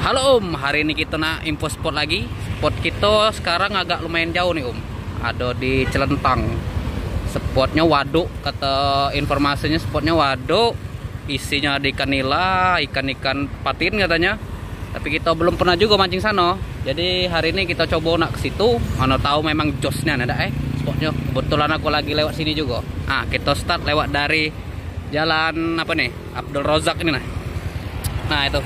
Halo Om, hari ini kita nak info spot lagi. Spot kita sekarang agak lumayan jauh nih Om. Ada di Celentang. Spotnya waduk, kata informasinya spotnya waduk. Isinya ada ikan nila, ikan-ikan patin katanya. Tapi kita belum pernah juga mancing sana. Jadi hari ini kita coba nak ke situ. Mana tahu memang josnya ada spotnya. Kebetulan aku lagi lewat sini juga. Kita start lewat dari jalan apa nih? Abdul Rozak ini Nah itu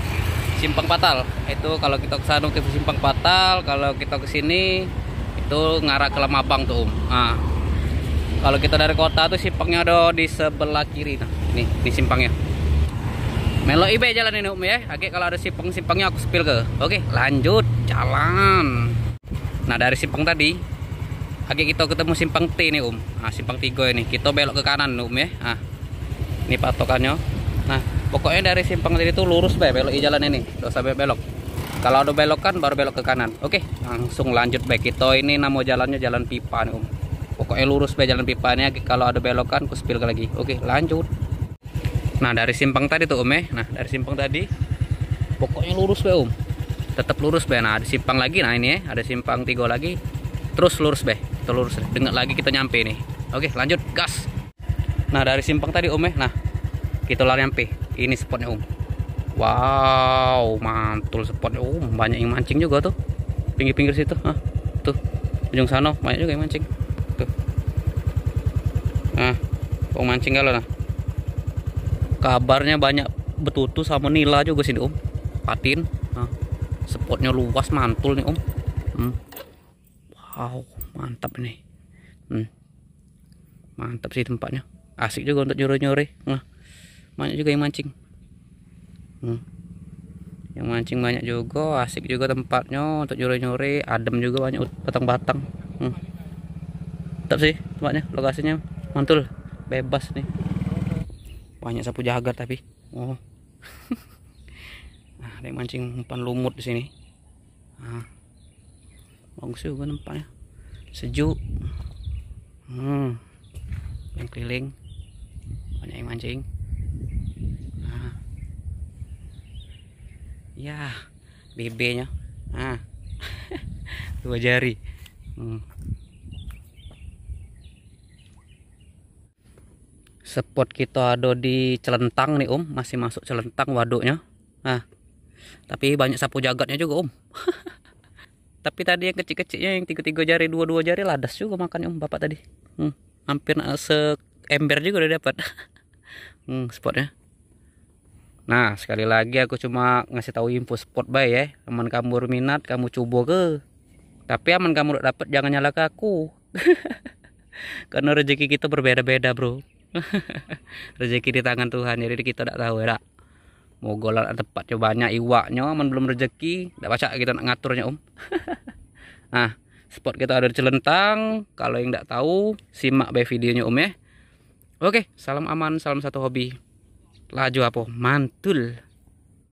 Simpang Patal. Itu kalau kita ke sana ke Simpang Patal, kalau kita ke sini itu ngarah ke Lemabang tuh Om. Kalau kita dari kota tuh simpangnya ada di sebelah kiri. Nah, ini simpangnya. Melo ibe jalan ini Om ya. Oke, kalau ada simpang-simpangnya aku spill ke. Oke, lanjut jalan. Nah, dari simpang tadi kita ketemu simpang T nih Om. Simpang 3 ini. Kita belok ke kanan Om ya. Ini patokannya. Nah, pokoknya dari simpang tadi itu lurus belok di jalan ini. Udah sampai belok. Kalau ada belokan baru belok ke kanan. Oke, langsung lanjut kita ini nama jalannya jalan pipa nih Om. Pokoknya lurus jalan pipanya. Kalau ada belokan aku spill lagi. Oke, lanjut. Nah, dari simpang tadi tuh Om ya. Nah, dari simpang tadi pokoknya lurus Om. Tetap lurus Nah, ada simpang lagi. Nah, ini ya, ada simpang 3 lagi. Terus lurus Kita lurus. Dengar lagi kita nyampe nih. Oke, lanjut gas. Nah, dari simpang tadi Om ya. Nah, kita lari nyampe. Ini spotnya Om. Wow, mantul spotnya Om. Banyak yang mancing juga tuh. Pinggir-pinggir situ. Tuh. Ujung sana banyak juga yang mancing. Tuh. Mau mancing kalau kabarnya banyak betutu sama nila juga sini Om. Patin. Spotnya luas mantul nih Om. Wow, mantap nih. Mantap sih tempatnya. Asik juga untuk nyore-nyore. Banyak juga yang mancing. Yang mancing banyak juga, asik juga tempatnya untuk nyore-nyore, adem juga banyak batang-batang. Mantap sih tempatnya, lokasinya mantul, bebas nih. Banyak sapu jagat tapi. Ada yang mancing umpan lumut di sini. Bagus juga tempatnya. Sejuk. Yang keliling banyak yang mancing. Ya, BB-nya. 2 jari. Spot kita ada di Celentang nih Om, masih masuk Celentang waduknya. Tapi banyak sapu jagatnya juga Om. Tapi tadi yang kecil-kecilnya yang 3 jari, 2 jari ladas juga makannya Om bapak tadi. Hampir seember juga udah dapat. Spotnya. Nah, sekali lagi aku cuma ngasih tahu info spot ya. Aman kamu berminat, kamu coba ke. Tapi aman kamu udah dapat jangan nyala ke aku. Karena rezeki kita berbeda-beda, Bro. Rezeki di tangan Tuhan, jadi kita tidak tahu ya. Mau golan tempatnya banyak iwaknya, aman belum rezeki, tidak baca kita nak ngaturnya Om. Nah, spot kita ada di Celentang. Kalau yang tidak tahu, simak videonya Om ya. Oke, salam aman, salam satu hobi. Laju apa? Mantul.